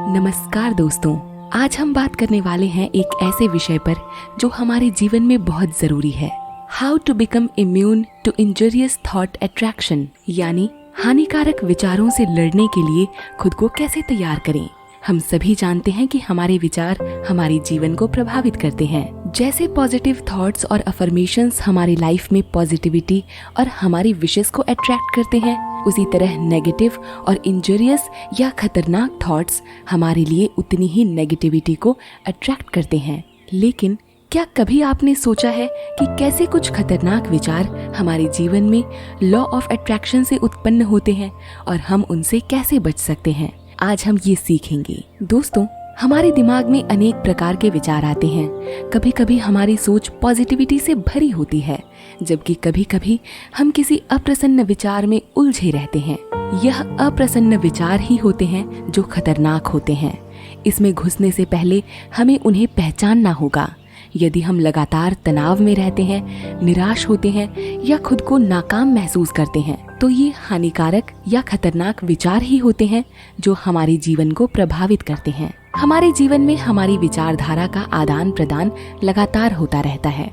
नमस्कार दोस्तों, आज हम बात करने वाले हैं एक ऐसे विषय पर जो हमारे जीवन में बहुत जरूरी है। How to become immune to injurious thought attraction, यानी हानिकारक विचारों से लड़ने के लिए खुद को कैसे तैयार करें। हम सभी जानते हैं कि हमारे विचार हमारे जीवन को प्रभावित करते हैं। जैसे पॉजिटिव थॉट्स और अफर्मेशंस हमारी लाइफ में पॉजिटिविटी और हमारी विशेस को अट्रैक्ट करते हैं, उसी तरह नेगेटिव और इंजरियस या खतरनाक थॉट्स हमारे लिए उतनी ही नेगेटिविटी को अट्रैक्ट करते हैं। लेकिन क्या कभी आपने सोचा है कि कैसे कुछ खतरनाक विचार हमारे जीवन में लॉ ऑफ अट्रैक्शन से उत्पन्न होते हैं और हम उनसे कैसे बच सकते हैं? आज हम ये सीखेंगे। दोस्तों, हमारे दिमाग में अनेक प्रकार के विचार आते हैं। कभी कभी हमारी सोच पॉजिटिविटी से भरी होती है, जबकि कभी कभी हम किसी अप्रसन्न विचार में उलझे रहते हैं। यह अप्रसन्न विचार ही होते हैं जो खतरनाक होते हैं। इसमें घुसने से पहले हमें उन्हें पहचानना होगा। यदि हम लगातार तनाव में रहते हैं, निराश होते हैं या खुद को नाकाम महसूस करते हैं, तो ये हानिकारक या खतरनाक विचार ही होते हैं जो हमारे जीवन को प्रभावित करते हैं। हमारे जीवन में हमारी विचारधारा का आदान प्रदान लगातार होता रहता है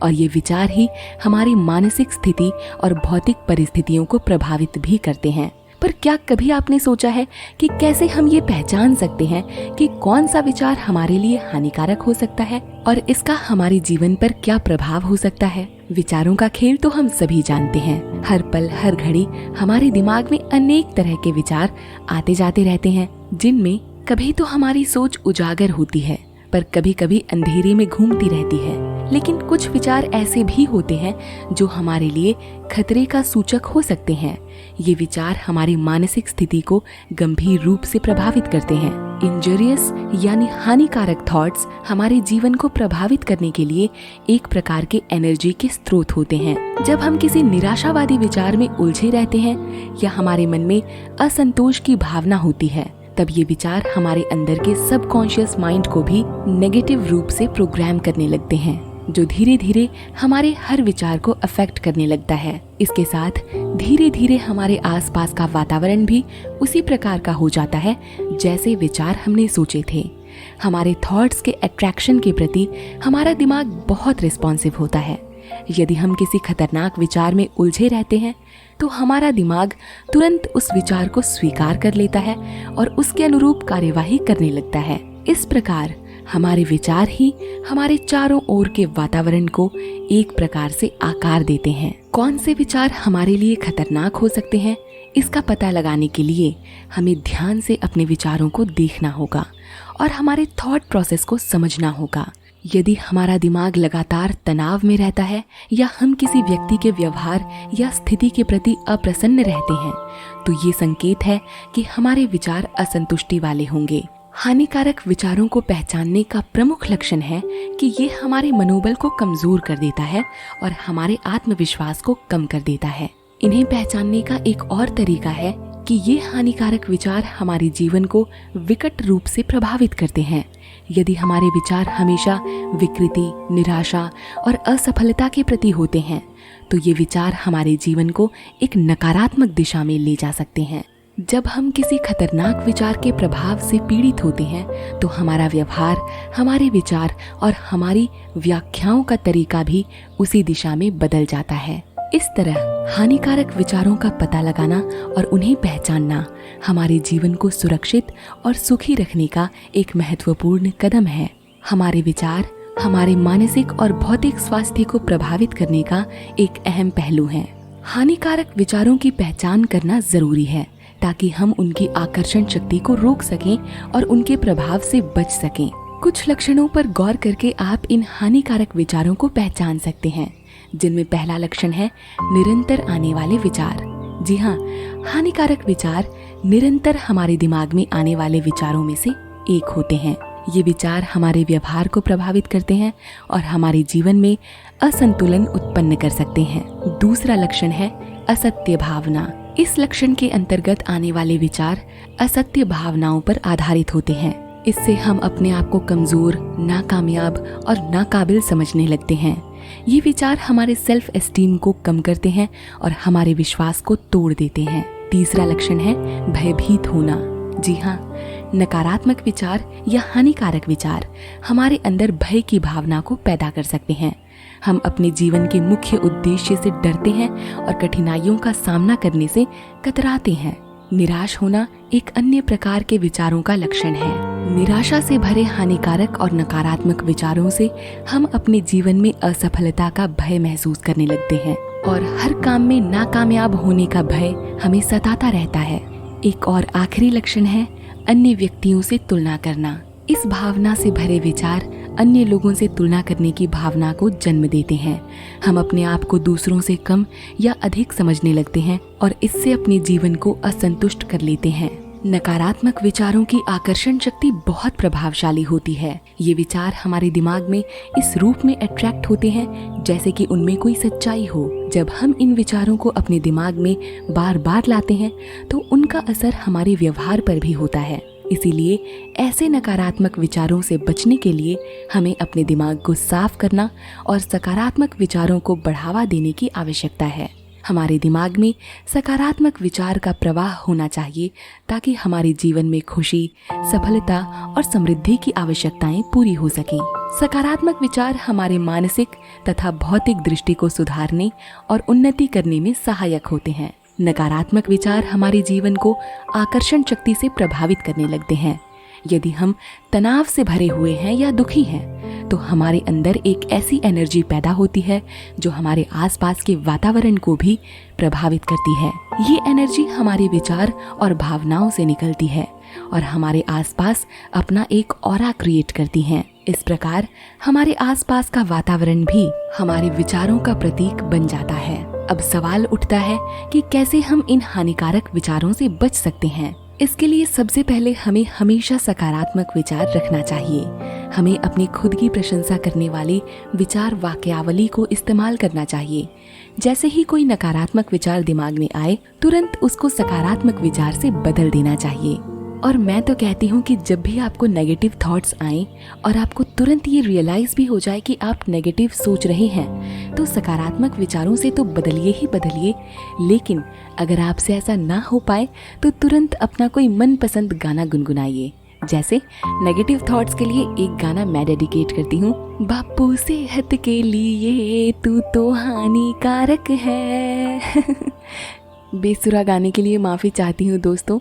और ये विचार ही हमारी मानसिक स्थिति और भौतिक परिस्थितियों को प्रभावित भी करते हैं। पर क्या कभी आपने सोचा है कि कैसे हम ये पहचान सकते हैं कि कौन सा विचार हमारे लिए हानिकारक हो सकता है और इसका हमारे जीवन पर क्या प्रभाव हो सकता है? विचारों का खेल तो हम सभी जानते हैं। हर पल हर घड़ी हमारे दिमाग में अनेक तरह के विचार आते जाते रहते हैं, जिनमें कभी तो हमारी सोच उजागर होती है, पर कभी कभी अंधेरे में घूमती रहती है। लेकिन कुछ विचार ऐसे भी होते हैं जो हमारे लिए खतरे का सूचक हो सकते हैं। ये विचार हमारी मानसिक स्थिति को गंभीर रूप से प्रभावित करते हैं। इंजरियस यानी हानिकारक थॉट्स हमारे जीवन को प्रभावित करने के लिए एक प्रकार के एनर्जी के स्रोत होते हैं। जब हम किसी निराशावादी विचार में उलझे रहते हैं या हमारे मन में असंतोष की भावना होती है, तब ये विचार हमारे अंदर के सबकॉन्शियस माइंड को भी नेगेटिव रूप से प्रोग्राम करने लगते हैं, जो धीरे धीरे हमारे हर विचार को अफेक्ट करने लगता है। इसके साथ धीरे धीरे हमारे आसपास का वातावरण भी उसी प्रकार का हो जाता है जैसे विचार हमने सोचे थे। हमारे थॉट्स के अट्रैक्शन के प्रति हमारा दिमाग बहुत रिस्पॉन्सिव होता है। यदि हम किसी खतरनाक विचार में उलझे रहते हैं तो हमारा दिमाग तुरंत उस विचार को स्वीकार कर लेता है और उसके अनुरूप कार्यवाही करने लगता है। इस प्रकार हमारे विचार ही हमारे चारों ओर के वातावरण को एक प्रकार से आकार देते हैं। कौन से विचार हमारे लिए खतरनाक हो सकते हैं, इसका पता लगाने के लिए हमें ध्यान से अपने विचारों को देखना होगा और हमारे थॉट प्रोसेस को समझना होगा। यदि हमारा दिमाग लगातार तनाव में रहता है या हम किसी व्यक्ति के व्यवहार या स्थिति के प्रति अप्रसन्न रहते हैं, तो ये संकेत है कि हमारे विचार असंतुष्टि वाले होंगे। हानिकारक विचारों को पहचानने का प्रमुख लक्षण है कि ये हमारे मनोबल को कमजोर कर देता है और हमारे आत्मविश्वास को कम कर देता है। इन्हें पहचानने का एक और तरीका है कि ये हानिकारक विचार हमारे जीवन को विकट रूप से प्रभावित करते हैं। यदि हमारे विचार हमेशा विकृति, निराशा और असफलता के प्रति होते हैं, तो ये विचार हमारे जीवन को एक नकारात्मक दिशा में ले जा सकते हैं। जब हम किसी खतरनाक विचार के प्रभाव से पीड़ित होते हैं, तो हमारा व्यवहार, हमारे विचार और हमारी व्याख्याओं का तरीका भी उसी दिशा में बदल जाता है। इस तरह हानिकारक विचारों का पता लगाना और उन्हें पहचानना हमारे जीवन को सुरक्षित और सुखी रखने का एक महत्वपूर्ण कदम है। हमारे विचार हमारे मानसिक और भौतिक स्वास्थ्य को प्रभावित करने का एक अहम पहलू है। हानिकारक विचारों की पहचान करना जरूरी है ताकि हम उनकी आकर्षण शक्ति को रोक सकें और उनके प्रभाव से बच सकें। कुछ लक्षणों पर गौर करके आप इन हानिकारक विचारों को पहचान सकते हैं, जिनमें पहला लक्षण है निरंतर आने वाले विचार। जी हाँ, हानिकारक विचार निरंतर हमारे दिमाग में आने वाले विचारों में से एक होते हैं। ये विचार हमारे व्यवहार को प्रभावित करते हैं और हमारे जीवन में असंतुलन उत्पन्न कर सकते हैं। दूसरा लक्षण है असत्य भावना। इस लक्षण के अंतर्गत आने वाले विचार असत्य भावनाओं पर आधारित होते हैं। इससे हम अपने आप को कमजोर, नाकामयाब और नाकाबिल समझने लगते हैं। ये विचार हमारे सेल्फ एस्टीम को कम करते हैं और हमारे विश्वास को तोड़ देते हैं। तीसरा लक्षण है भयभीत होना। जी हाँ, नकारात्मक विचार या हानिकारक विचार हमारे अंदर भय की भावना को पैदा कर सकते हैं। हम अपने जीवन के मुख्य उद्देश्य से डरते हैं और कठिनाइयों का सामना करने से कतराते हैं। निराश होना एक अन्य प्रकार के विचारों का लक्षण है। निराशा से भरे हानिकारक और नकारात्मक विचारों से हम अपने जीवन में असफलता का भय महसूस करने लगते हैं और हर काम में नाकामयाब होने का भय हमें सताता रहता है। एक और आखिरी लक्षण है अन्य व्यक्तियों से तुलना करना। इस भावना से भरे विचार अन्य लोगों से तुलना करने की भावना को जन्म देते हैं। हम अपने आप को दूसरों से कम या अधिक समझने लगते हैं और इससे अपने जीवन को असंतुष्ट कर लेते हैं। नकारात्मक विचारों की आकर्षण शक्ति बहुत प्रभावशाली होती है। ये विचार हमारे दिमाग में इस रूप में अट्रैक्ट होते हैं जैसे कि उनमें कोई सच्चाई हो। जब हम इन विचारों को अपने दिमाग में बार बार लाते हैं तो उनका असर हमारे व्यवहार पर भी होता है। इसीलिए ऐसे नकारात्मक विचारों से बचने के लिए हमें अपने दिमाग को साफ करना और सकारात्मक विचारों को बढ़ावा देने की आवश्यकता है। हमारे दिमाग में सकारात्मक विचार का प्रवाह होना चाहिए ताकि हमारे जीवन में खुशी, सफलता और समृद्धि की आवश्यकताएं पूरी हो सकें। सकारात्मक विचार हमारे मानसिक तथा भौतिक दृष्टि को सुधारने और उन्नति करने में सहायक होते हैं। नकारात्मक विचार हमारे जीवन को आकर्षण शक्ति से प्रभावित करने लगते हैं। यदि हम तनाव से भरे हुए हैं या दुखी हैं, तो हमारे अंदर एक ऐसी एनर्जी पैदा होती है जो हमारे आसपास के वातावरण को भी प्रभावित करती है। ये एनर्जी हमारे विचार और भावनाओं से निकलती है और हमारे आसपास अपना एक ऑरा क्रिएट करती है। इस प्रकार हमारे आसपास का वातावरण भी हमारे विचारों का प्रतीक बन जाता है। अब सवाल उठता है कि कैसे हम इन हानिकारक विचारों से बच सकते हैं। इसके लिए सबसे पहले हमें हमेशा सकारात्मक विचार रखना चाहिए। हमें अपनी खुद की प्रशंसा करने वाले विचार वाक्यावली को इस्तेमाल करना चाहिए। जैसे ही कोई नकारात्मक विचार दिमाग में आए, तुरंत उसको सकारात्मक विचार से बदल देना चाहिए। और मैं तो कहती हूँ कि जब भी आपको नेगेटिव थॉट्स आएं और आपको तुरंत ये रियलाइज भी हो जाए कि आप नेगेटिव सोच रहे हैं, तो सकारात्मक विचारों से तो बदलिए ही बदलिए। लेकिन अगर आपसे ऐसा ना हो पाए तो तुरंत अपना कोई मनपसंद गाना गुनगुनाइए। जैसे नेगेटिव थॉट्स के लिए एक गाना मैं डेडिकेट करती हूँ। बापू सेहत के लिए तू तो हानिकारक है। बेसुरा गाने के लिए माफ़ी चाहती हूँ दोस्तों,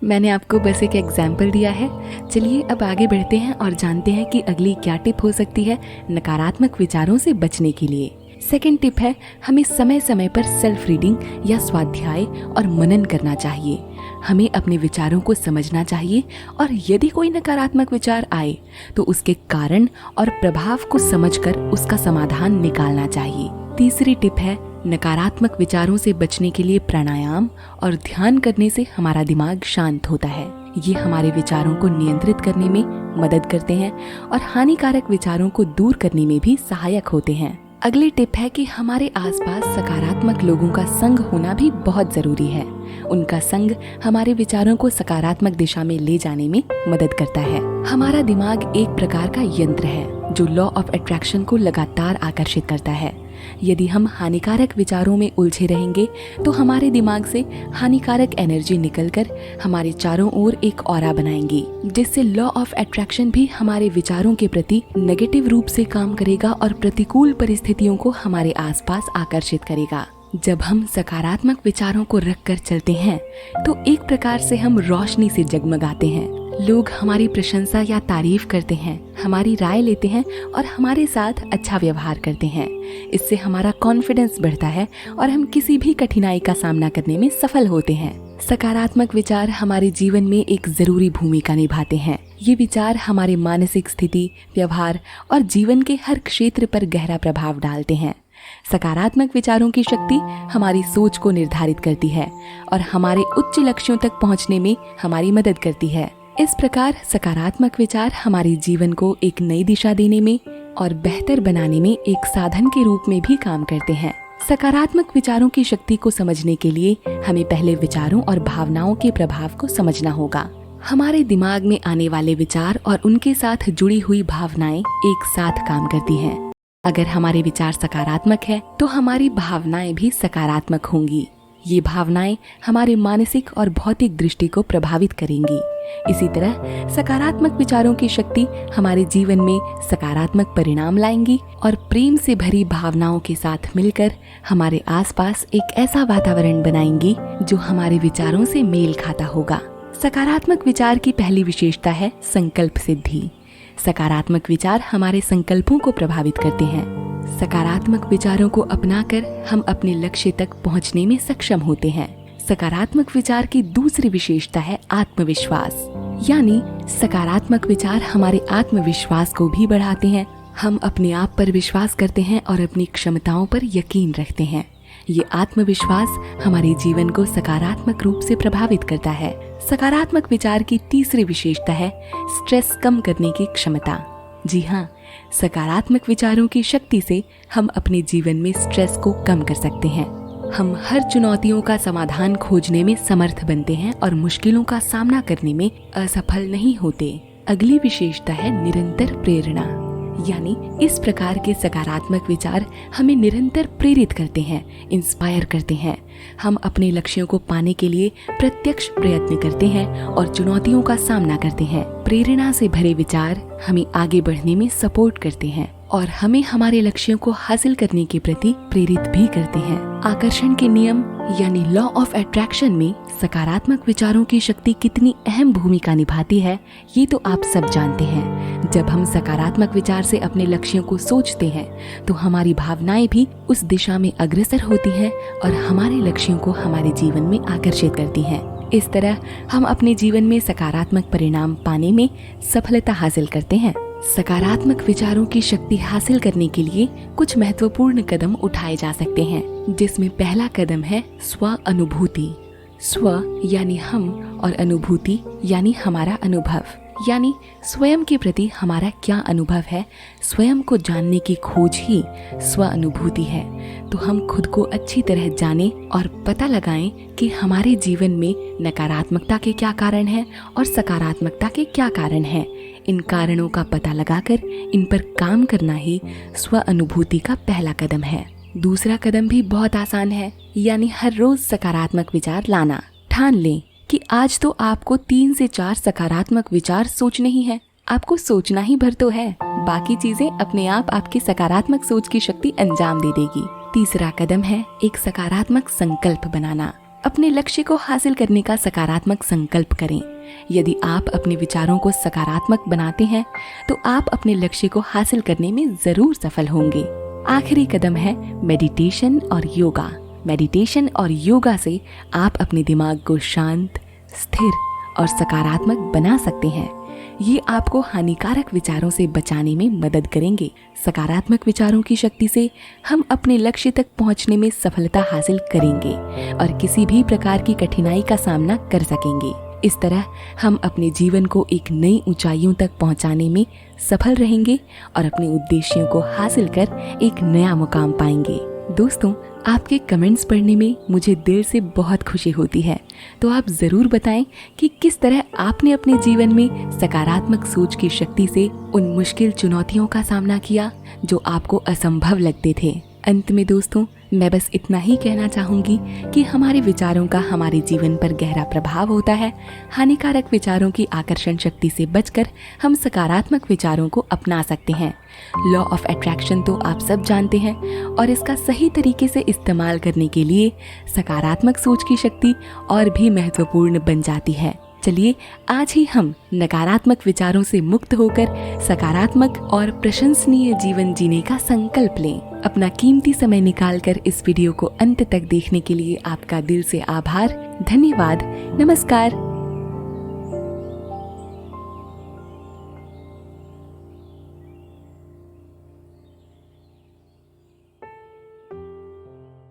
मैंने आपको बस एक एग्जाम्पल दिया है। चलिए अब आगे बढ़ते हैं और जानते हैं कि अगली क्या टिप हो सकती है नकारात्मक विचारों से बचने के लिए। सेकंड टिप है, हमें समय समय पर सेल्फ रीडिंग या स्वाध्याय और मनन करना चाहिए। हमें अपने विचारों को समझना चाहिए और यदि कोई नकारात्मक विचार आए तो उसके कारण और प्रभाव को समझकर उसका समाधान निकालना चाहिए। तीसरी टिप है, नकारात्मक विचारों से बचने के लिए प्राणायाम और ध्यान करने से हमारा दिमाग शांत होता है। ये हमारे विचारों को नियंत्रित करने में मदद करते हैं और हानिकारक विचारों को दूर करने में भी सहायक होते हैं। अगली टिप है कि हमारे आसपास सकारात्मक लोगों का संग होना भी बहुत जरूरी है। उनका संग हमारे विचारों को सकारात्मक दिशा में ले जाने में मदद करता है। हमारा दिमाग एक प्रकार का यंत्र है जो लॉ ऑफ अट्रैक्शन को लगातार आकर्षित करता है। यदि हम हानिकारक विचारों में उलझे रहेंगे तो हमारे दिमाग से हानिकारक एनर्जी निकलकर हमारे चारों ओर एक ऑरा बनाएंगी, जिससे लॉ ऑफ अट्रैक्शन भी हमारे विचारों के प्रति नेगेटिव रूप से काम करेगा और प्रतिकूल परिस्थितियों को हमारे आसपास आकर्षित करेगा। जब हम सकारात्मक विचारों को रखकर चलते हैं तो एक प्रकार से हम रोशनी से जगमगाते हैं। लोग हमारी प्रशंसा या तारीफ करते हैं, हमारी राय लेते हैं और हमारे साथ अच्छा व्यवहार करते हैं। इससे हमारा कॉन्फिडेंस बढ़ता है और हम किसी भी कठिनाई का सामना करने में सफल होते हैं। सकारात्मक विचार हमारे जीवन में एक जरूरी भूमिका निभाते हैं। ये विचार हमारे मानसिक स्थिति, व्यवहार और जीवन के हर क्षेत्र पर गहरा प्रभाव डालते हैं। सकारात्मक विचारों की शक्ति हमारी सोच को निर्धारित करती है और हमारे उच्च लक्ष्यों तक पहुंचने में हमारी मदद करती है। इस प्रकार सकारात्मक विचार हमारे जीवन को एक नई दिशा देने में और बेहतर बनाने में एक साधन के रूप में भी काम करते हैं। सकारात्मक विचारों की शक्ति को समझने के लिए हमें पहले विचारों और भावनाओं के प्रभाव को समझना होगा। हमारे दिमाग में आने वाले विचार और उनके साथ जुड़ी हुई भावनाएं एक साथ काम करती हैं। अगर हमारे विचार सकारात्मक है तो हमारी भावनाएं भी सकारात्मक होंगी। ये भावनाएं हमारे मानसिक और भौतिक दृष्टि को प्रभावित करेंगी। इसी तरह सकारात्मक विचारों की शक्ति हमारे जीवन में सकारात्मक परिणाम लाएंगी और प्रेम से भरी भावनाओं के साथ मिलकर हमारे आसपास एक ऐसा वातावरण बनाएंगी जो हमारे विचारों से मेल खाता होगा। सकारात्मक विचार की पहली विशेषता है संकल्प सिद्धि। सकारात्मक विचार हमारे संकल्पों को प्रभावित करते हैं। सकारात्मक विचारों को अपनाकर हम अपने लक्ष्य तक पहुंचने में सक्षम होते हैं। सकारात्मक विचार की दूसरी विशेषता है आत्मविश्वास, यानी सकारात्मक विचार हमारे आत्मविश्वास को भी बढ़ाते हैं। हम अपने आप पर विश्वास करते हैं और अपनी क्षमताओं पर यकीन रखते हैं। ये आत्मविश्वास हमारे जीवन को सकारात्मक रूप से प्रभावित करता है। सकारात्मक विचार की तीसरी विशेषता है स्ट्रेस कम करने की क्षमता। जी हाँ, सकारात्मक विचारों की शक्ति से हम अपने जीवन में स्ट्रेस को कम कर सकते हैं। हम हर चुनौतियों का समाधान खोजने में समर्थ बनते हैं और मुश्किलों का सामना करने में असफल नहीं होते। अगली विशेषता है निरंतर प्रेरणा, यानी इस प्रकार के सकारात्मक विचार हमें निरंतर प्रेरित करते हैं, इंस्पायर करते हैं। हम अपने लक्ष्यों को पाने के लिए प्रत्यक्ष प्रयत्न करते हैं और चुनौतियों का सामना करते हैं। प्रेरणा से भरे विचार हमें आगे बढ़ने में सपोर्ट करते हैं और हमें हमारे लक्ष्यों को हासिल करने के प्रति प्रेरित भी करते हैं। आकर्षण के नियम यानी लॉ ऑफ अट्रैक्शन में सकारात्मक विचारों की शक्ति कितनी अहम भूमिका निभाती है, ये तो आप सब जानते हैं। जब हम सकारात्मक विचार से अपने लक्ष्यों को सोचते हैं तो हमारी भावनाएं भी उस दिशा में अग्रसर होती हैं और हमारे लक्ष्यों को हमारे जीवन में आकर्षित करती हैं। इस तरह हम अपने जीवन में सकारात्मक परिणाम पाने में सफलता हासिल करते हैं। सकारात्मक विचारों की शक्ति हासिल करने के लिए कुछ महत्वपूर्ण कदम उठाए जा सकते हैं, जिसमें पहला कदम है स्व अनुभूति। स्व यानी हम और अनुभूति यानी हमारा अनुभव, यानी स्वयं के प्रति हमारा क्या अनुभव है। स्वयं को जानने की खोज ही स्व अनुभूति है। तो हम खुद को अच्छी तरह जानें और पता लगाएं कि हमारे जीवन में नकारात्मकता के क्या कारण हैं और सकारात्मकता के क्या कारण हैं। इन कारणों का पता लगाकर इन पर काम करना ही स्व अनुभूति का पहला कदम है। दूसरा कदम भी बहुत आसान है, यानी हर रोज सकारात्मक विचार लाना। ठान लें कि आज तो आपको 3 से 4 सकारात्मक विचार सोचने ही है। आपको सोचना ही भर तो है, बाकी चीजें अपने आप आपकी सकारात्मक सोच की शक्ति अंजाम दे देगी। तीसरा कदम है एक सकारात्मक संकल्प बनाना। अपने लक्ष्य को हासिल करने का सकारात्मक संकल्प करें। यदि आप अपने विचारों को सकारात्मक बनाते हैं तो आप अपने लक्ष्य को हासिल करने में जरूर सफल होंगे। आखिरी कदम है मेडिटेशन और योगा। मेडिटेशन और योगा से आप अपने दिमाग को शांत, स्थिर और सकारात्मक बना सकते हैं। ये आपको हानिकारक विचारों से बचाने में मदद करेंगे। सकारात्मक विचारों की शक्ति से हम अपने लक्ष्य तक पहुंचने में सफलता हासिल करेंगे और किसी भी प्रकार की कठिनाई का सामना कर सकेंगे। इस तरह हम अपने जीवन को एक नई ऊंचाइयों तक पहुंचाने में सफल रहेंगे और अपने उद्देश्यों को हासिल कर एक नया मुकाम पाएंगे। दोस्तों, आपके कमेंट्स पढ़ने में मुझे दिल से बहुत खुशी होती है, तो आप जरूर बताएं कि किस तरह आपने अपने जीवन में सकारात्मक सोच की शक्ति से उन मुश्किल चुनौतियों का सामना किया जो आपको असंभव लगते थे। अंत में दोस्तों, मैं बस इतना ही कहना चाहूंगी कि हमारे विचारों का हमारे जीवन पर गहरा प्रभाव होता है। हानिकारक विचारों की आकर्षण शक्ति से बचकर हम सकारात्मक विचारों को अपना सकते हैं। लॉ ऑफ अट्रैक्शन तो आप सब जानते हैं और इसका सही तरीके से इस्तेमाल करने के लिए सकारात्मक सोच की शक्ति और भी महत्वपूर्ण बन जाती है। चलिए आज ही हम नकारात्मक विचारों से मुक्त होकर सकारात्मक और प्रशंसनीय जीवन जीने का संकल्प लें। अपना कीमती समय निकालकर इस वीडियो को अंत तक देखने के लिए आपका दिल से आभार। धन्यवाद। नमस्कार।